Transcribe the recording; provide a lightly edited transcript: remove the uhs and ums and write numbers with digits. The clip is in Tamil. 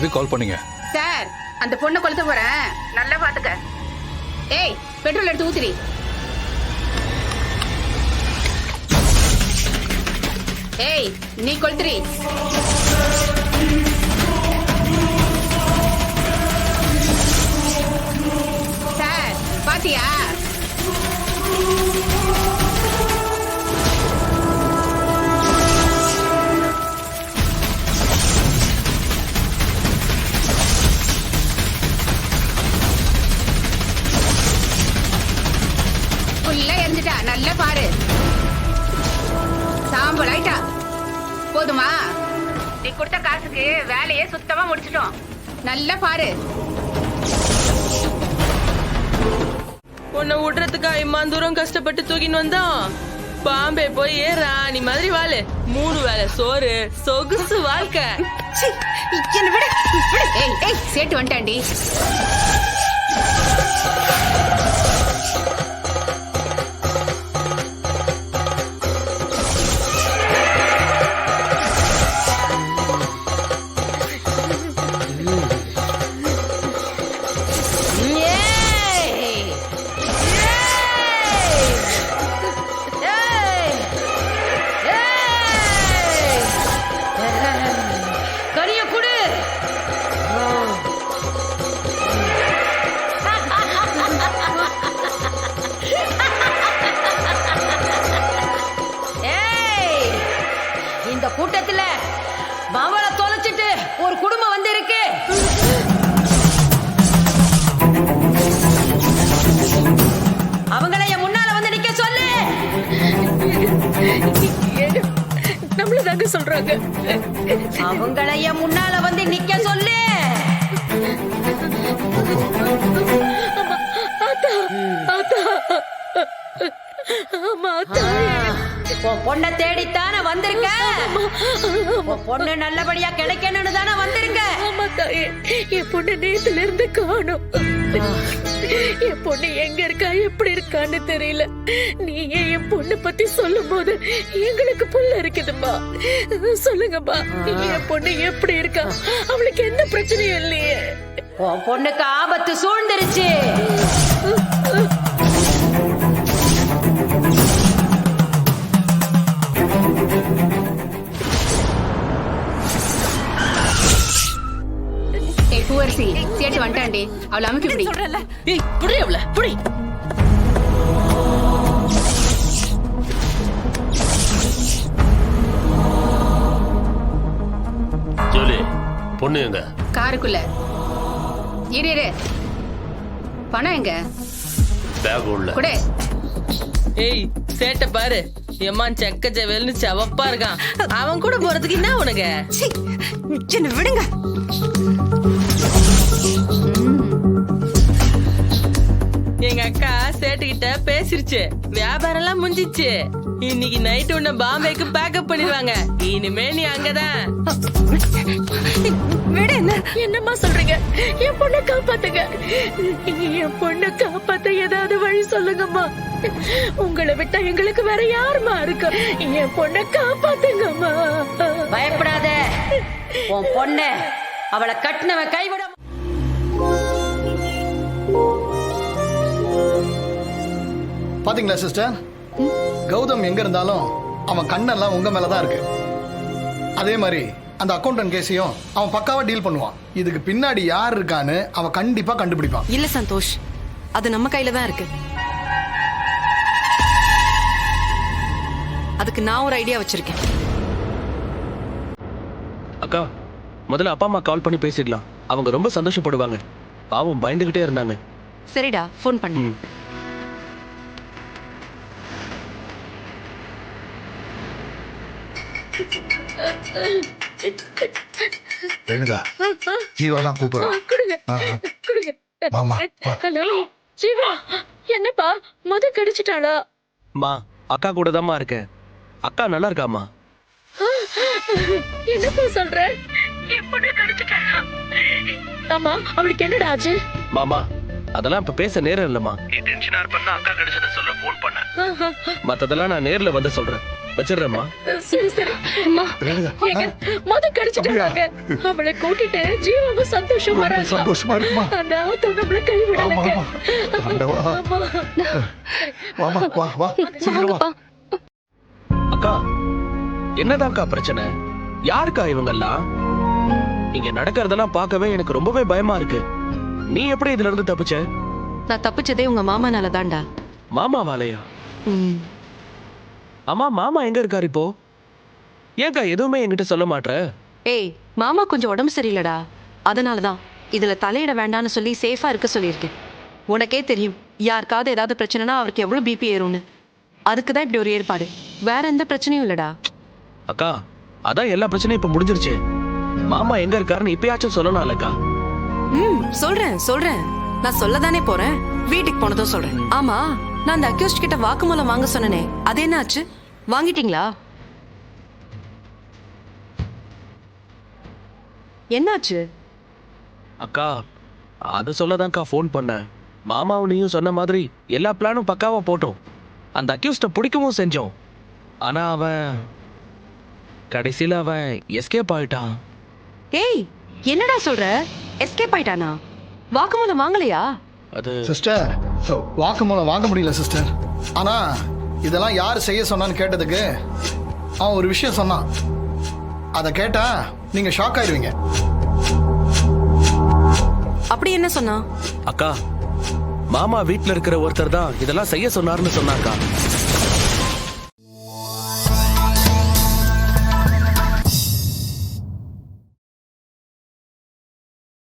எதுக்கு கால் பண்ணீங்க? சார், அந்த பொண்ணை கொளுத்த போறேன், நல்லா பாத்துக்க. ஏய், பெட்ரோல் எடுத்து ஊத்துறி. ஏய், நீ கொளுத்துறி. சார், பாத்தியா? நல்லா பாரு. சாம்பல் ஆயிட்டா. போதுமா? நீ கொடுத்த காசுக்கு வேலையே சுத்தமா முடிச்சிட்டோம். நல்லா பாரு. உன்னை விடுறதுக்கா இம்மான் தூரம் கஷ்டப்பட்டு தூக்கின்னு வந்தோம். பாம்பே போய் ராணி மாதிரி வாழு. 3 வேளை சோறு, சொகுசு வாழ்க்கை. என்ன விடு. ஏய் ஏய், சேட்டு வந்துட்டாண்டி. கூட்டத்துல மாவள தொலைச்சிட்டு ஒரு குடும்பம் வந்து இருக்கு. அவங்கள என் முன்னால வந்து நிக்க சொல்லு. நம்மளதாங்க சொல்றாங்க. அவங்கள என் முன்னால வந்து நிக்க சொல்லு. பொண்ணை தேடித்தானே வந்திருக்க. பொண்ணு நல்லபடியா கிடைக்கணும்னு தானே வந்திருக்க. என் பொண்ணு நேத்துல இருந்து காணும். என் பொண்ணு எங்க இருக்கா, எப்படி இருக்கான்னு தெரியல. நீங்க என் பொண்ணு பத்தி சொல்லும் போது எங்களுக்கு புள்ள இருக்குதுமா. சொல்லுங்கம்மா, என் பொண்ணு எப்படி இருக்கா? அவளுக்கு எந்த பிரச்சனையும் இல்லையே. பொண்ணுக்கு ஆபத்து சூழ்ந்துருச்சு. சேட்டு வந்துட்டாண்டி. அவளை அமுக்கி பிடி. ஏய், புடி அவள, புடி. ஜோலி, பொண்ணு எங்க? காருக்குள்ள. இரு, பணம் எங்க? பேக் உள்ள. குடு. ஏய், சேட்ட பாரு. எம்மான் செக்க செவல்னு செவப்பா இருக்கான். அவன் கூட போறதுக்கு என்ன உனக்கு? என்ன விடுங்க. எங்க அக்கா சேட்டுக்கிட்ட பேசிருச்சு. வியாபாரம் எல்லாம் முடிஞ்சிச்சு. இன்னைக்கு நைட் உன்ன பாம்பேக்கு பேக்கப் பண்ணிடுவாங்க. இனிமே நீ அங்கதான். என்னம்மா சொல்றீங்க? என் பொண்ணை காப்பாத்துங்க. என் பொண்ணை காப்பாத்த ஏதாவது வழி சொல்லுங்கம்மா. உங்களை விட்டா எங்களுக்கு வேற யாருமா இருக்கு? என் பொண்ணை காப்பாத்துங்கம்மா. பயப்படாத. உன் பொண்ணு அவளை கட்டினவன் கைவிட. பாத்தீங்களா சிஸ்டர், கௌதம் எங்க இருந்தாலும் அவன் கண்ணெல்லாம் உங்க மேலதான் இருக்கு. அதே மாதிரி அந்த அக்கௌண்டன்ட் கேஸையும் அவன் பக்காவா டீல் பண்ணுவான். இதுக்கு பின்னாடி யார் இருக்கான்னு அவன் கண்டிப்பா கண்டுபிடிப்பான். இல்ல சந்தோஷ், அது நம்ம கையில தான் இருக்கு. அதுக்கு நான் ஒரு ஐடியா வச்சிருக்கேன். அக்கா, முதல்ல அப்பா அம்மா கால் பண்ணி பேசிடலாம். அவங்க ரொம்ப சந்தோஷப்படுவாங்க. பாவம் பயந்துகிட்டே இருந்தாங்க. சரிடா, ஃபோன் பண்ணு. ரேணுகா, ஜீவா தான் கூப்பிடுறான். ஹலோ ஜீவா, என்னப்பா மது கிடைச்சிட்டாளா? மா, அக்கா கூட தான்மா இருக்கேன். அக்கா நல்லா இருக்காமா? என்னப்பா சொல்ற? எப்படி கிடைச்சிட்டாளா? ஆமா, அவளுக்கு என்னடா ஆச்சு? மாமா, அதெல்லாம் இப்ப பேச நேரம் இல்லம்மா. நீ டென்ஷனா இருப்பா. அக்கா கிடைச்சத சொல்ல போன் பண்ண. மத்ததெல்லாம் நான் நேர்ல வந்து சொல்றேன். வச்சிடுறேம்மா. சரி சரி அம்மா ரேணுகா, எங்க மொத கிடைச்சிட்டாங்க. அவளை கூட்டிட்டு ஜீவாவும் சந்தோஷமா வராங்க. சந்தோஷமா இருக்குமா? அந்த ஆத்தம் நம்மள கை ஆமா விடலங்க. ஆமா ஆண்டவா. வாமா வா வா சீக்கிரம் வா. அக்கா என்னதான்க்கா பிரச்சனை? யாருக்கா இவங்கெல்லாம்? இங்க நடக்கிறதெல்லாம் பார்க்கவே எனக்கு ரொம்பவே பயமா இருக்கு. நீ எப்படி இதுல இருந்து தப்பிச்ச? நான் தப்பிச்சதே உங்க மாமானால தான்டா. மாமா வாலையா? ம். அம்மா மாமா எங்க இருக்காரு இப்போ? ஏன்க்கா எதுவுமே என்கிட்ட சொல்ல மாட்ற? ஏய் மாமா கொஞ்சம் உடம்பு சரியில்லடா, அதனால தான் இதுல தலையிட வேண்டாம்னு சொல்லி சேஃபா இருக்க சொல்லியிருக்கேன். உனக்கே தெரியும், யாருக்காவது ஏதாவது பிரச்சனைனா அவருக்கு எவ்வளவு பிபி ஏறும்னு. அதுக்கு தான் இப்படி ஒரு ஏற்பாடு, வேற எந்த பிரச்சனையும் இல்லடா. அக்கா அதான் எல்லா பிரச்சனையும் இப்ப முடிஞ்சிருச்சு. மாமா எங்க இருக்காருன்னு இப்பயாச்சும் சொல்லணும்லக்கா. ம் சொல்றேன் சொல்றேன், நான் சொல்லதானே போறேன். வீட்டுக்கு போனதும் சொல்றேன். ஆமா, நான் அந்த அக்யூஸ்ட் கிட்ட வாக்குமூலம் வாங்க சொன்னனே, அது என்ன ஆச்சு? வாங்கிட்டீங்களா? என்னாச்சு? அக்கா அதை சொல்லதான்க்கா ஃபோன் பண்ணேன். மாமாவும் நீயும் சொன்ன மாதிரி எல்லா பிளானும் பக்காவா போட்டோம். அந்த அக்யூஸ்ட பிடிக்கவும் செஞ்சோம். ஆனா அவன் கடைசியில அவன் எஸ்கேப் ஆயிட்டான். ஏய் என்னடா சொல்ற? எஸ்கேப் ஆயிட்டானா? வாக்குமூலம் வாங்கலையா? அது சிஸ்டர், வாக்குமூலம் வாங்க முடியல சிஸ்டர். ஆனா இதெல்லாம் யார் செய்ய சொன்னான்னு கேட்டதுக்கு அவன் ஒரு விஷயம் சொன்னான். அதை கேட்டா நீங்க ஷாக் ஆயிடுவீங்க. அப்படி என்ன சொன்னா? அக்கா மாமா வீட்ல இருக்கிற ஒருத்தர் தான் இதெல்லாம் செய்ய சொன்னாருன்னு சொன்னாக்கா.